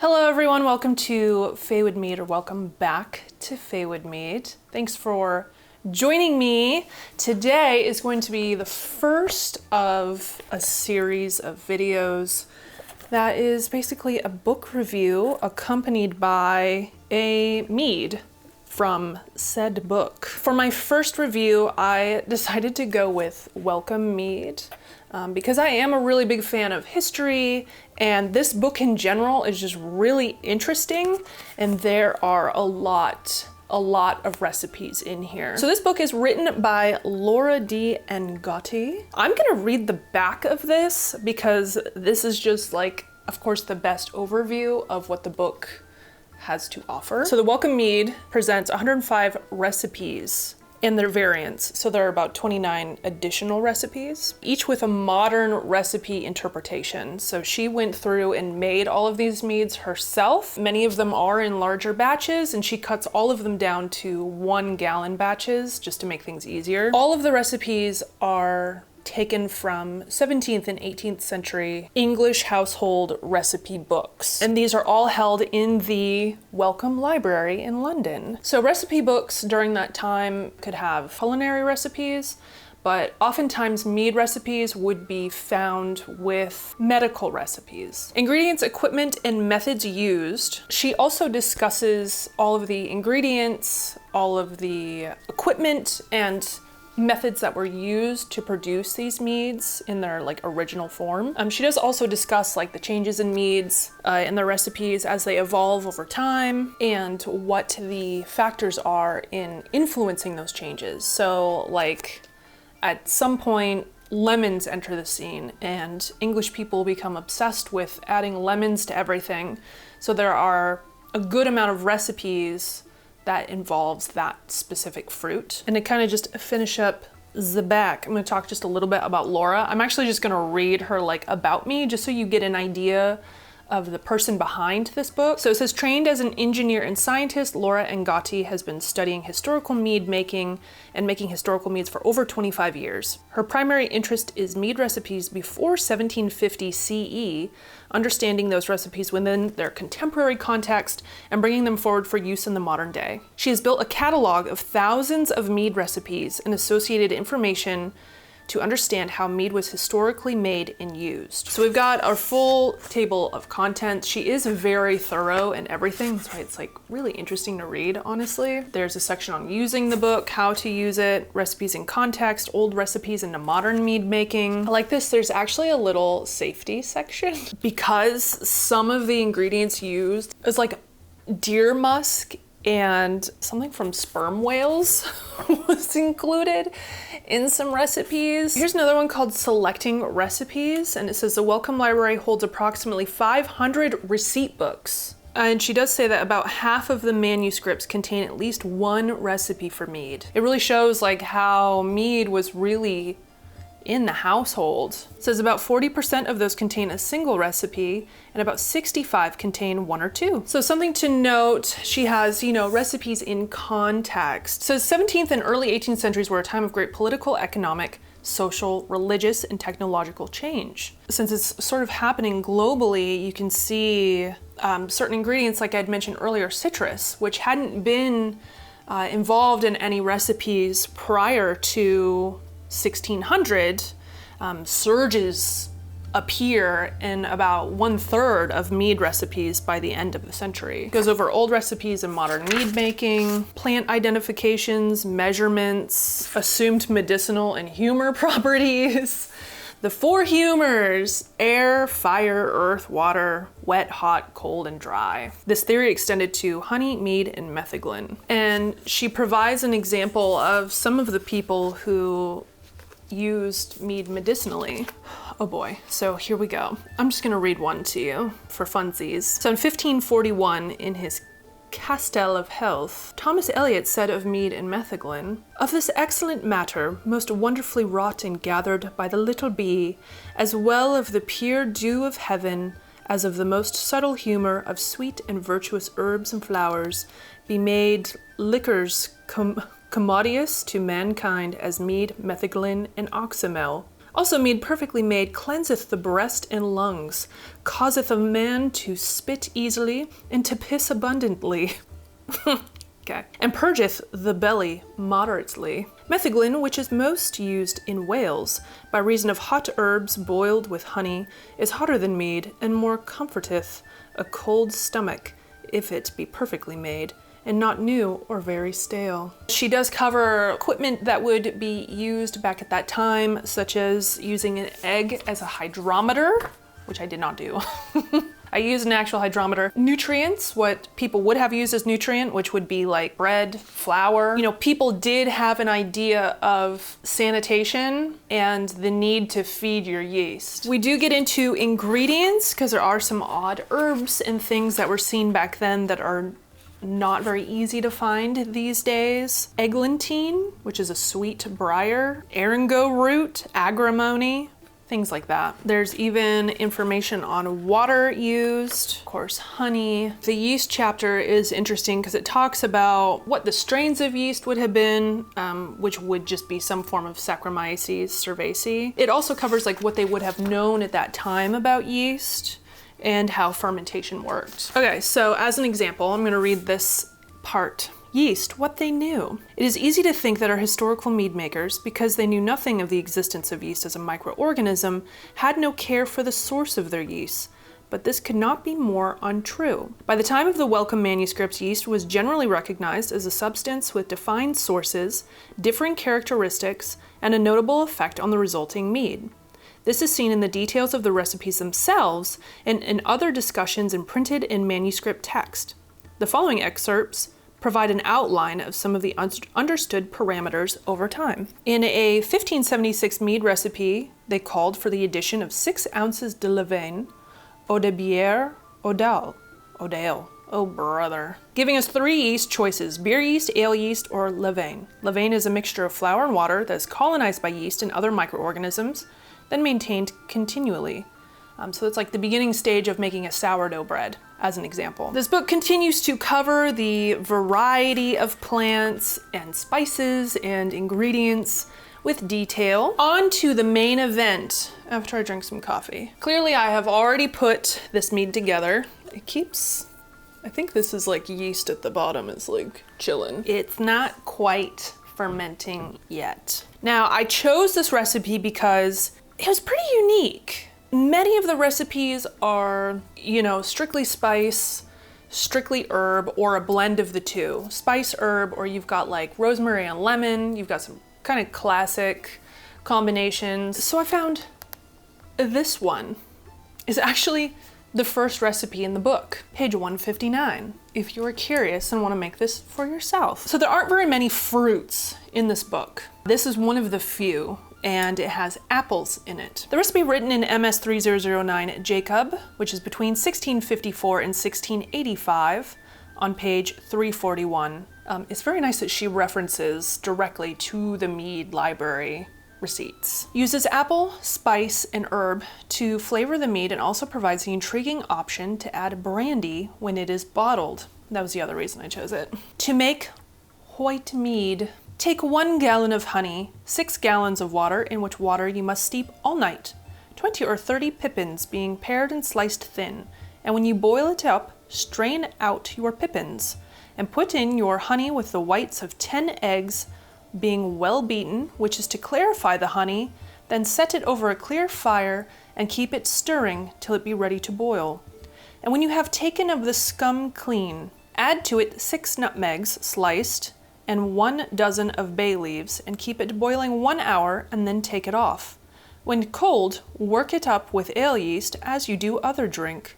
Hello everyone, welcome to Faewood Mead, or welcome back to Faewood Mead. Thanks for joining me. Today is going to be the first of a series of videos that is basically a book review accompanied by a mead from said book. For my first review, I decided to go with Wellcome Mead because I am a really big fan of history, and this book in general is just really interesting, and there are a lot of recipes in here. So this book is written by Laura D. Ngotti. I'm gonna read the back of this because this is just like, of course, the best overview of what the book has to offer. So the Wellcome Mead presents 105 recipes and their variants. So there are about 29 additional recipes, each with a modern recipe interpretation. So she went through and made all of these meads herself. Many of them are in larger batches, and she cuts all of them down to 1 gallon batches just to make things easier. All of the recipes are taken from 17th and 18th century English household recipe books. And these are all held in the Wellcome Library in London. So recipe books during that time could have culinary recipes, but oftentimes mead recipes would be found with medical recipes. Ingredients, equipment, and methods used. She also discusses all of the ingredients, all of the equipment, and methods that were used to produce these meads in their original form. She does also discuss the changes in meads in their recipes as they evolve over time, and what the factors are in influencing those changes. So at some point, lemons enter the scene, and English people become obsessed with adding lemons to everything. So there are a good amount of recipes that involves that specific fruit. And to kind of just finish up the back, I'm gonna talk just a little bit about Laura. I'm actually just gonna read her about me, just so you get an idea of the person behind this book. So it says, trained as an engineer and scientist, Laura Ngotti has been studying historical mead making and making historical meads for over 25 years. Her primary interest is mead recipes before 1750 CE, understanding those recipes within their contemporary context and bringing them forward for use in the modern day. She has built a catalog of thousands of mead recipes and associated information to understand how mead was historically made and used. So we've got our full table of contents. She is very thorough in everything. That's why it's really interesting to read, honestly. There's a section on using the book, how to use it, recipes in context, old recipes into modern mead making. I like this. There's actually a little safety section because some of the ingredients used is deer musk and something from sperm whales was included in some recipes. Here's another one called Selecting Recipes, and it says the Wellcome Library holds approximately 500 receipt books. And she does say that about half of the manuscripts contain at least one recipe for mead. It really shows how mead was really in the household. It says about 40% of those contain a single recipe, and about 65 contain 1 or 2. So something to note, she has, recipes in context. So 17th and early 18th centuries were a time of great political, economic, social, religious, and technological change. Since it's sort of happening globally, you can see certain ingredients, like I'd mentioned earlier, citrus, which hadn't been involved in any recipes prior to 1600, surges appear in about 1/3 of mead recipes by the end of the century. It goes over old recipes and modern mead making, plant identifications, measurements, assumed medicinal and humor properties, the 4 humors: air, fire, earth, water, wet, hot, cold, and dry. This theory extended to honey, mead, and metheglin. And she provides an example of some of the people who used mead medicinally. Oh boy, so here we go. I'm just gonna read one to you for funsies. So in 1541, in his Castell of Health, Thomas Eliot said of mead and metheglin, "Of this excellent matter, most wonderfully wrought and gathered by the little bee, as well of the pure dew of heaven, as of the most subtle humor of sweet and virtuous herbs and flowers, be made liquors commodious to mankind as mead, metheglin, and oxymel, Also, mead perfectly made cleanseth the breast and lungs, causeth a man to spit easily, and to piss abundantly. Okay. And purgeth the belly moderately. Metheglin, which is most used in Wales, by reason of hot herbs boiled with honey, is hotter than mead, and more comforteth a cold stomach, if it be perfectly made, and not new or very stale. She does cover equipment that would be used back at that time, such as using an egg as a hydrometer, which I did not do. I used an actual hydrometer. Nutrients, what people would have used as nutrient, which would be like bread, flour. You know, people did have an idea of sanitation and the need to feed your yeast. We do get into ingredients because there are some odd herbs and things that were seen back then that are not very easy to find these days. Eglantine, which is a sweet briar, aringo root, agrimony, things like that. There's even information on water used, of course, honey. The yeast chapter is interesting because it talks about what the strains of yeast would have been, which would just be some form of Saccharomyces cerevisiae. It also covers like what they would have known at that time about yeast and how fermentation worked. Okay, so as an example, I'm gonna read this part. Yeast, what they knew. It is easy to think that our historical mead makers, because they knew nothing of the existence of yeast as a microorganism, had no care for the source of their yeast, but this could not be more untrue. By the time of the Wellcome manuscripts, yeast was generally recognized as a substance with defined sources, differing characteristics, and a notable effect on the resulting mead. This is seen in the details of the recipes themselves and in other discussions in printed and manuscript text. The following excerpts provide an outline of some of the understood parameters over time. In a 1576 mead recipe, they called for the addition of 6 ounces de levain, eau de bière, eau d'ale, oh brother, giving us 3 yeast choices: beer yeast, ale yeast, or levain. Levain is a mixture of flour and water that is colonized by yeast and other microorganisms, then maintained continually. So it's like the beginning stage of making a sourdough bread, as an example. This book continues to cover the variety of plants and spices and ingredients with detail. On to the main event after I drink some coffee. Clearly I have already put this mead together. It keeps, I think this is like yeast at the bottom is like chilling. It's not quite fermenting yet. Now I chose this recipe because it was pretty unique. Many of the recipes are, you know, strictly spice, strictly herb, or a blend of the two. Spice, herb, or you've got like rosemary and lemon. You've got some kind of classic combinations. So I found this one is actually the first recipe in the book, page 159, if you're curious and want to make this for yourself. So there aren't very many fruits in this book. This is one of the few, and it has apples in it. The recipe written in MS 3009 Jacob, which is between 1654 and 1685, on page 341. It's very nice that she references directly to the Mead Library receipts. Uses apple, spice, and herb to flavor the mead and also provides the intriguing option to add brandy when it is bottled. That was the other reason I chose it. To make white mead, take 1 gallon of honey, 6 gallons of water, in which water you must steep all night, 20 or 30 pippins being pared and sliced thin, and when you boil it up, strain out your pippins, and put in your honey with the whites of 10 eggs, being well beaten, which is to clarify the honey, then set it over a clear fire and keep it stirring till it be ready to boil. And when you have taken of the scum clean, add to it 6 nutmegs sliced and 1 dozen of bay leaves, and keep it boiling 1 hour and then take it off. When cold, work it up with ale yeast as you do other drink.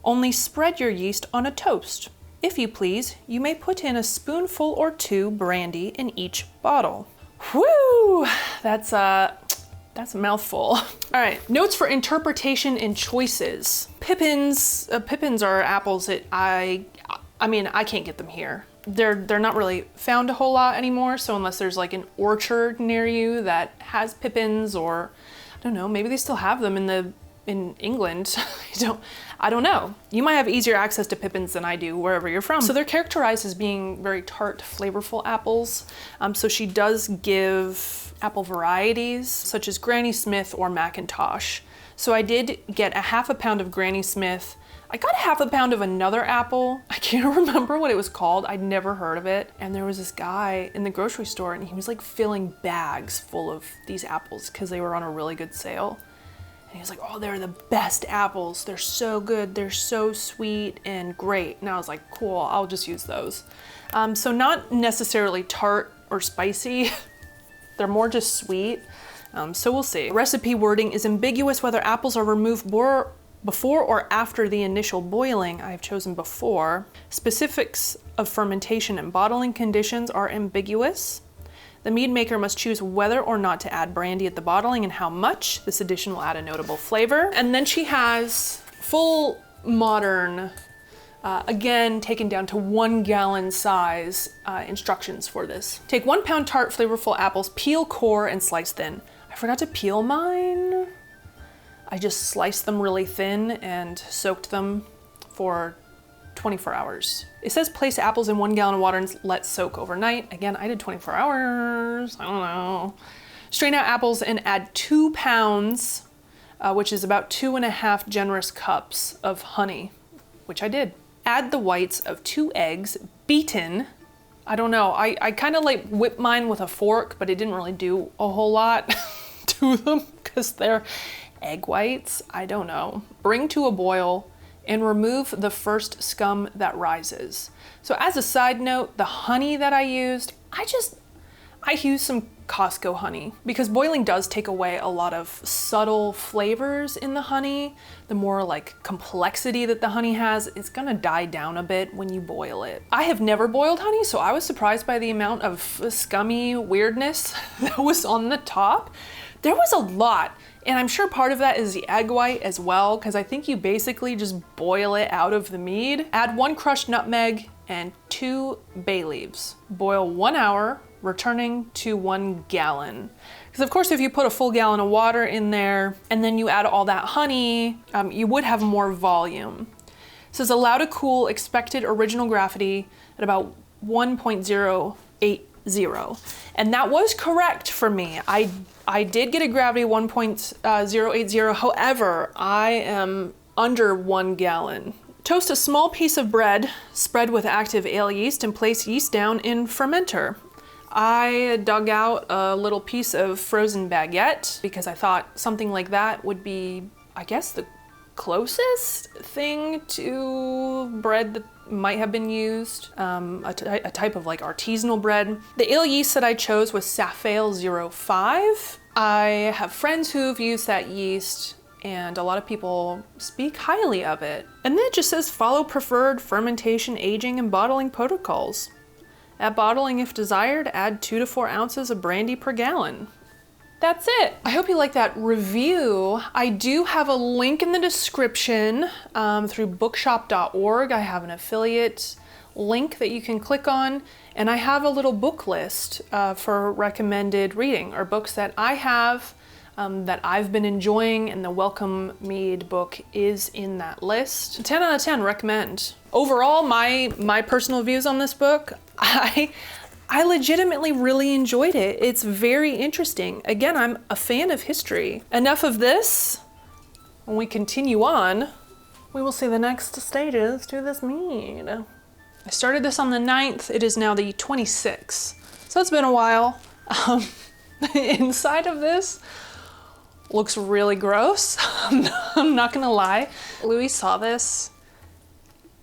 Only spread your yeast on a toast. If you please, you may put in a spoonful or 2 brandy in each bottle. Whoo! That's a mouthful. All right, notes for interpretation and choices. Pippins are apples that I mean, I can't get them here. They're not really found a whole lot anymore, so unless there's like an orchard near you that has pippins, or I don't know, maybe they still have them in the in England. I don't know. You might have easier access to pippins than I do wherever you're from. So they're characterized as being very tart, flavorful apples. So she does give apple varieties such as Granny Smith or Macintosh. So I did get a half a pound of Granny Smith. I got a half a pound of another apple. I can't remember what it was called. I'd never heard of it. And there was this guy in the grocery store and he was like filling bags full of these apples because they were on a really good sale. And he was like, oh, they're the best apples. They're so good. They're so sweet and great. And I was like, cool, I'll just use those. So not necessarily tart or spicy. They're more just sweet. So we'll see. Recipe wording is ambiguous whether apples are removed before or after the initial boiling. I've chosen before. Specifics of fermentation and bottling conditions are ambiguous. The mead maker must choose whether or not to add brandy at the bottling and how much. This addition will add a notable flavor. And then she has full modern, again, taken down to 1 gallon size instructions for this. Take 1 pound tart flavorful apples, peel core and slice thin. I forgot to peel mine. I just sliced them really thin and soaked them for 24 hours. It says place apples in 1 gallon of water and let soak overnight. Again, I did 24 hours, I don't know. Strain out apples and add 2 pounds, which is about 2.5 generous cups of honey, which I did. Add the whites of 2 eggs, beaten. I don't know, I kind of like whipped mine with a fork, but it didn't really do a whole lot to them because they're egg whites, I don't know. Bring to a boil and remove the first scum that rises. So as a side note, the honey that I used, I used some Costco honey because boiling does take away a lot of subtle flavors in the honey. The more like complexity that the honey has, it's gonna die down a bit when you boil it. I have never boiled honey, so I was surprised by the amount of scummy weirdness that was on the top. There was a lot. And I'm sure part of that is the egg white as well, because I think you basically just boil it out of the mead. Add 1 crushed nutmeg and 2 bay leaves. Boil 1 hour, returning to 1 gallon. Because of course, if you put a full gallon of water in there and then you add all that honey, you would have more volume. It says allow to cool, expected original gravity at about 1.080. And that was correct for me. I did get a gravity 1.080, however, I am under 1 gallon. Toast a small piece of bread, spread with active ale yeast, and place yeast down in fermenter. I dug out a little piece of frozen baguette because I thought something like that would be, I guess, the closest thing to bread that might have been used, a type of like artisanal bread. The ale yeast that I chose was Safale 05. I have friends who've used that yeast and a lot of people speak highly of it. And then it just says follow preferred fermentation, aging, and bottling protocols. At bottling, if desired, add 2 to 4 ounces of brandy per gallon. That's it. I hope you like that review. I do have a link in the description through bookshop.org. I have an affiliate link that you can click on, and I have a little book list for recommended reading, or books that I have that I've been enjoying, and the Wellcome Mead book is in that list. 10 out of 10, recommend. Overall, my personal views on this book, I legitimately really enjoyed it. It's very interesting. Again, I'm a fan of history. Enough of this. When we continue on, we will see the next stages to this mead. I started this on the 9th. It is now the 26th. So it's been a while. The inside of this looks really gross. I'm not gonna lie. Louis saw this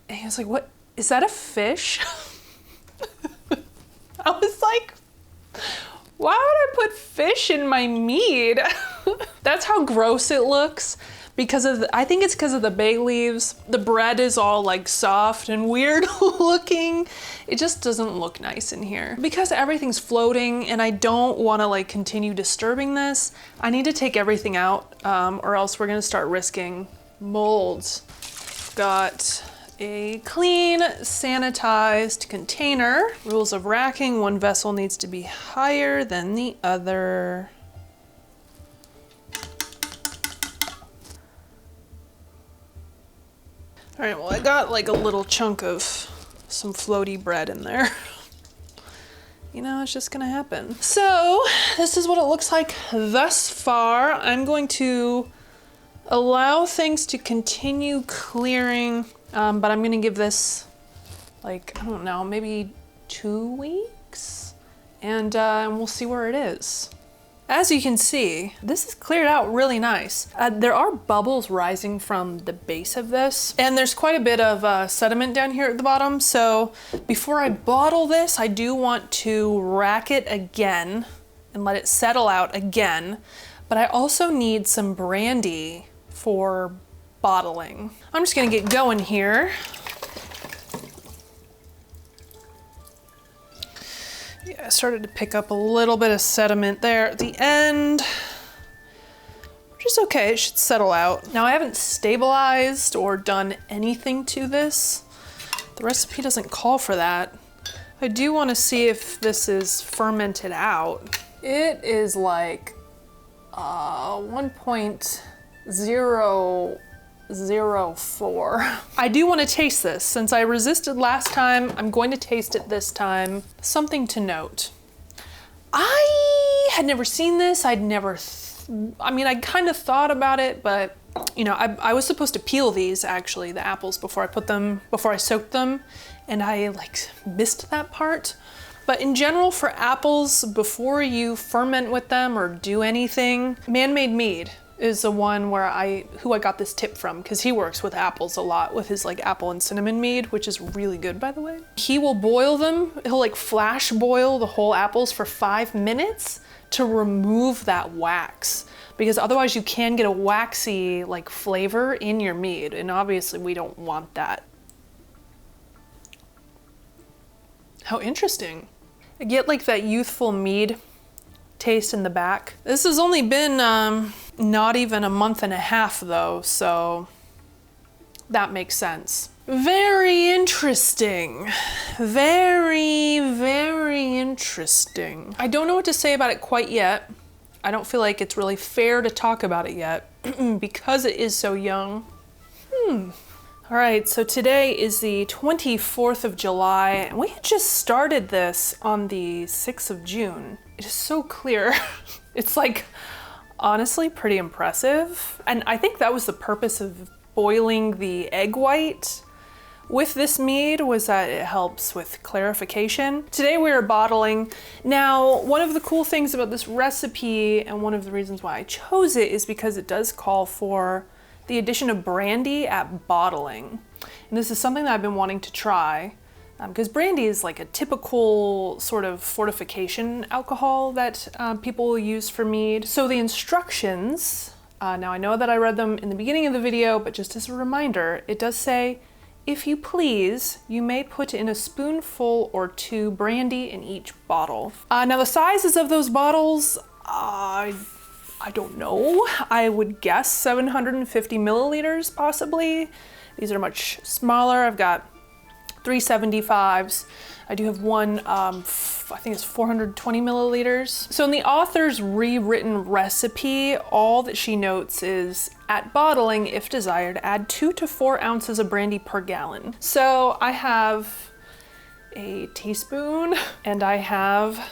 and he was like, what, is that a fish? I was like, why would I put fish in my mead? That's how gross it looks because of I think it's because of the bay leaves. The bread is all like soft and weird looking. It just doesn't look nice in here. Because everything's floating and I don't want to like continue disturbing this, I need to take everything out or else we're gonna start risking molds. Got a clean, sanitized container. Rules of racking, one vessel needs to be higher than the other. All right, well, I got like a little chunk of some floaty bread in there. You know, it's just gonna happen. So this is what it looks like thus far. I'm going to allow things to continue clearing, but I'm gonna give this like, I don't know, maybe 2 weeks, and we'll see where it is. As you can see, this is cleared out really nice. There are bubbles rising from the base of this, and there's quite a bit of sediment down here at the bottom. So before I bottle this, I do want to rack it again and let it settle out again. But I also need some brandy for bottling. I'm just gonna get going here. Yeah, I started to pick up a little bit of sediment there at the end, which is okay, it should settle out. Now I haven't stabilized or done anything to this. The recipe doesn't call for that. I do want to see if this is fermented out. It is like 1.004. I do want to taste this. Since I resisted last time, I'm going to taste it this time. Something to note. I had never seen this. I mean, I kind of thought about it, but you know, I was supposed to peel these actually, the apples, before I soaked them, and I like missed that part. But in general, for apples, before you ferment with them or do anything, Man-Made Mead is the one who I got this tip from, because he works with apples a lot with his like apple and cinnamon mead, which is really good, by the way. He will boil them. He'll like flash boil the whole apples for 5 minutes to remove that wax, because otherwise you can get a waxy like flavor in your mead, and obviously we don't want that. How interesting. I get like that youthful mead taste in the back. This has only been not even a month and a half though, so that makes sense. Very interesting. Very, very interesting. I don't know what to say about it quite yet. I don't feel like it's really fair to talk about it yet because it is so young. All right, so today is the 24th of July, and we had just started this on the 6th of June. It is so clear. It's like, honestly, pretty impressive. And I think that was the purpose of boiling the egg white with this mead, was that it helps with clarification. Today we are bottling. Now, one of the cool things about this recipe, and one of the reasons why I chose it, is because it does call for the addition of brandy at bottling. And this is something that I've been wanting to try, because brandy is like a typical sort of fortification alcohol that people will use for mead. So the instructions, now I know that I read them in the beginning of the video, but just as a reminder, it does say, if you please, you may put in a spoonful or 2 brandy in each bottle. Now the sizes of those bottles, I don't know. I would guess 750 milliliters possibly. These are much smaller. I've got 375s. I do have one, I think it's 420 milliliters. So in the author's rewritten recipe, all that she notes is, at bottling, if desired, add 2 to 4 ounces of brandy per gallon. So I have a teaspoon, and I have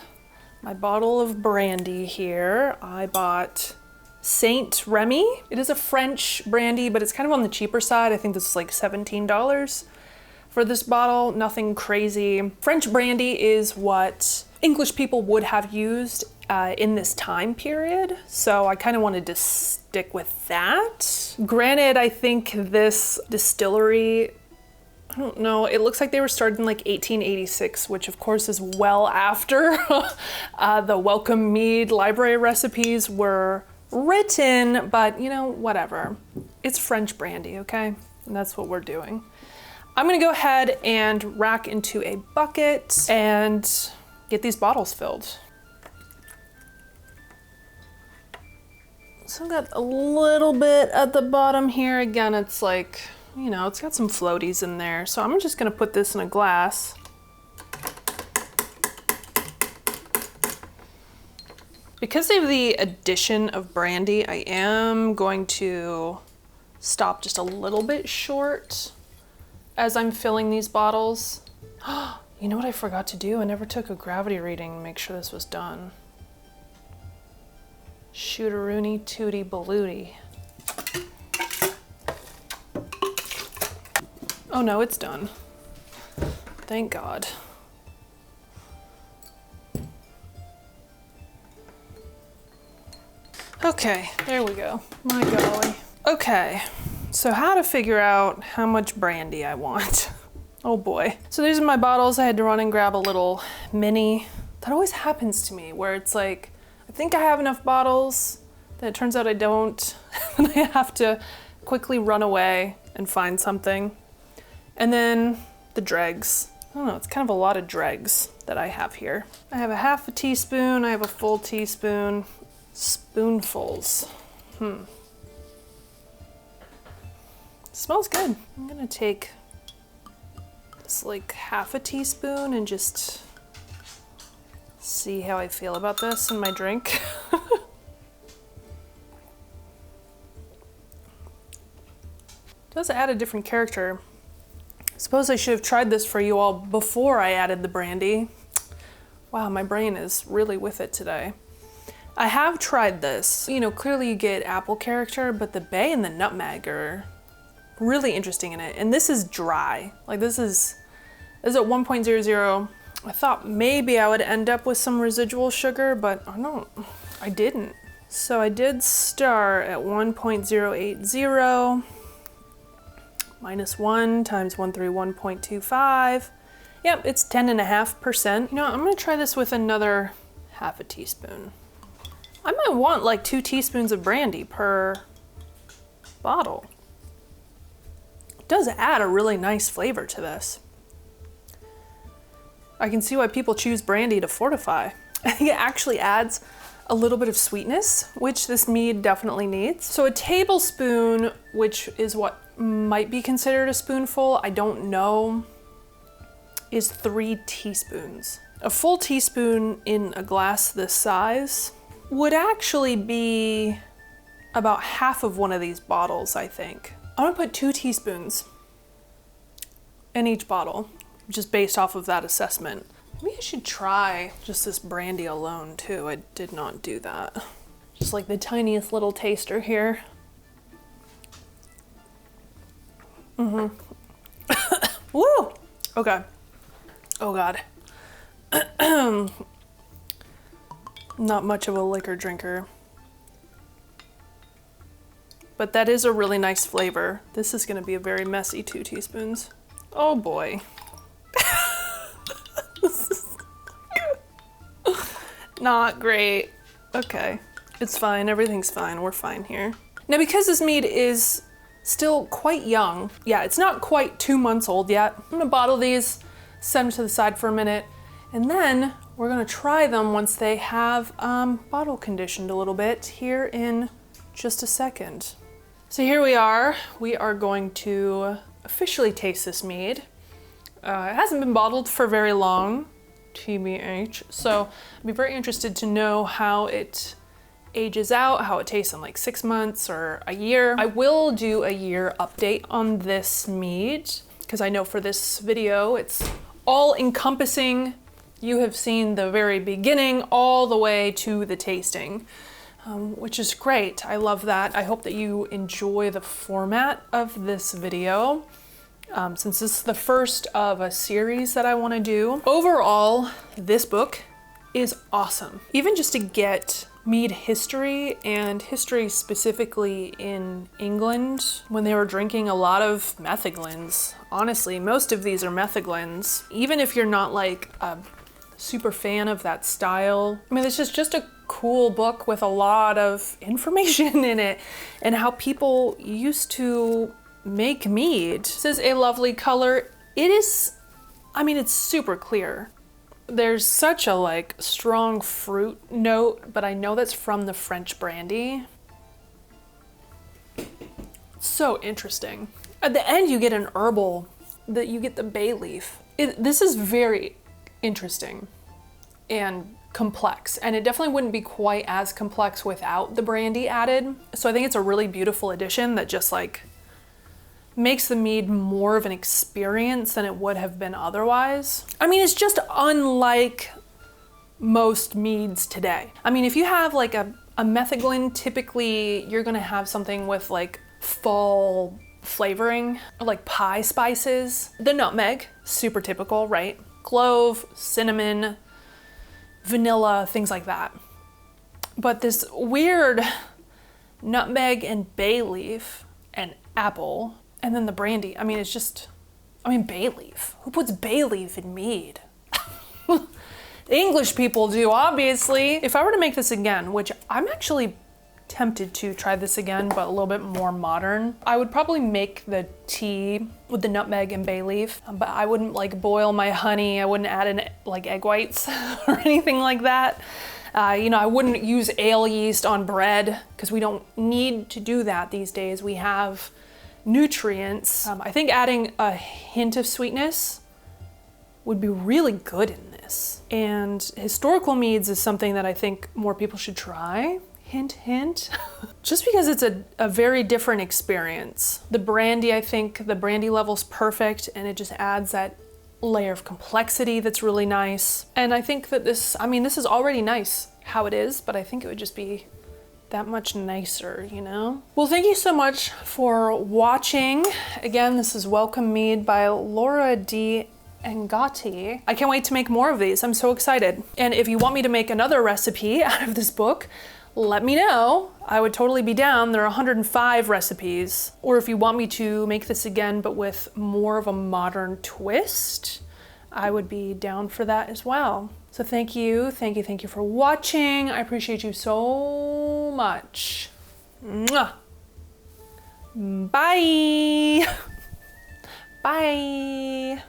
my bottle of brandy here. I bought Saint Remy. It is a French brandy, but it's kind of on the cheaper side. I think this is like $17 for this bottle, nothing crazy. French brandy is what English people would have used in this time period, so I kind of wanted to stick with that. Granted, I think this distillery, I don't know, it looks like they were started in like 1886, which of course is well after the Wellcome Mead library recipes were written, but you know, whatever. It's French brandy, okay? And that's what we're doing. I'm gonna go ahead and rack into a bucket and get these bottles filled. So I've got a little bit at the bottom here. Again, it's like, you know, it's got some floaties in there. So I'm just gonna put this in a glass. Because of the addition of brandy, I am going to stop just a little bit short as I'm filling these bottles. You know what I forgot to do? I never took a gravity reading to make sure this was done. Shootaroony tooty balooty. Oh no, it's done. Thank God. Okay, there we go. My golly. Okay, so how to figure out how much brandy I want. Oh boy. So these are my bottles. I had to run and grab a little mini. That always happens to me where it's like, I think I have enough bottles, then it turns out I don't. And I have to quickly run away and find something. And then the dregs. I don't know, it's kind of a lot of dregs that I have here. I have a half a teaspoon, I have a full teaspoon, spoonfuls. Smells good. I'm gonna take this like half a teaspoon and just see how I feel about this in my drink. Does add a different character. Suppose I should have tried this for you all before I added the brandy. Wow, my brain is really with it today. I have tried this. You know, clearly you get apple character, but the bay and the nutmeg are really interesting in it. And this is dry. Like this is at 1.00. I thought maybe I would end up with some residual sugar, but I didn't. So I did start at 1.080. Minus 1 times 131.25. Yep, it's 10.5%. You know, I'm gonna try this with another half a teaspoon. I might want like 2 teaspoons of brandy per bottle. It does add a really nice flavor to this. I can see why people choose brandy to fortify. I think it actually adds a little bit of sweetness, which this mead definitely needs. So a tablespoon, which is what might be considered a spoonful, I don't know, is 3 teaspoons. A full teaspoon in a glass this size would actually be about half of one of these bottles, I think. I'm gonna put 2 teaspoons in each bottle, just based off of that assessment. Maybe I should try just this brandy alone too. I did not do that. Just like the tiniest little taster here. Woo! Okay. Oh God. Not much of a liquor drinker. But that is a really nice flavor. This is gonna be a very messy 2 teaspoons. Oh boy. This is not great. Okay, it's fine, everything's fine, we're fine here. Now because this mead is still quite young, yeah, it's not quite 2 months old yet, I'm gonna bottle these, set them to the side for a minute, and then we're gonna try them once they have bottle conditioned a little bit here in just a second. So here we are going to officially taste this mead. It hasn't been bottled for very long, TBH, so I'd be very interested to know how it ages out, how it tastes in like 6 months or a year. I will do a year update on this mead because I know for this video it's all encompassing. You have seen the very beginning all the way to the tasting, which is great. I love that. I hope that you enjoy the format of this video. Since this is the first of a series that I want to do. Overall, this book is awesome. Even just to get mead history, and history specifically in England when they were drinking a lot of metheglins. Honestly, most of these are metheglins. Even if you're not like a super fan of that style. I mean, this is just a cool book with a lot of information in it and how people used to make mead. This is a lovely color. It is, I mean, it's super clear. There's such a like strong fruit note, but I know that's from the French brandy. So interesting. At the end, you get an herbal, that you get the bay leaf. This is very interesting and complex, and it definitely wouldn't be quite as complex without the brandy added. So I think it's a really beautiful addition that just like makes the mead more of an experience than it would have been otherwise. I mean, it's just unlike most meads today. I mean, if you have like a metheglin, typically you're gonna have something with like fall flavoring, or like pie spices. The nutmeg, super typical, right? Clove, cinnamon, vanilla, things like that. But this weird nutmeg and bay leaf and apple, and then the brandy. I mean, it's just, I mean, bay leaf. Who puts bay leaf in mead? English people do, obviously. If I were to make this again, which I'm actually tempted to try this again, but a little bit more modern, I would probably make the tea with the nutmeg and bay leaf, but I wouldn't like boil my honey. I wouldn't add in like egg whites or anything like that. You know, I wouldn't use ale yeast on bread because we don't need to do that these days. We have nutrients. I think adding a hint of sweetness would be really good in this. And historical meads is something that I think more people should try. Hint, hint. Just because it's a very different experience. The brandy, I think the brandy level's perfect, and it just adds that layer of complexity that's really nice. And I think that this, I mean, this is already nice how it is, but I think it would just be that much nicer, you know? Well, thank you so much for watching. Again, this is Wellcome Mead by Laura D. Angati. I can't wait to make more of these. I'm so excited. And if you want me to make another recipe out of this book, let me know. I would totally be down. There are 105 recipes. Or if you want me to make this again, but with more of a modern twist, I would be down for that as well. So thank you for watching. I appreciate you so much. Mwah. Bye. Bye.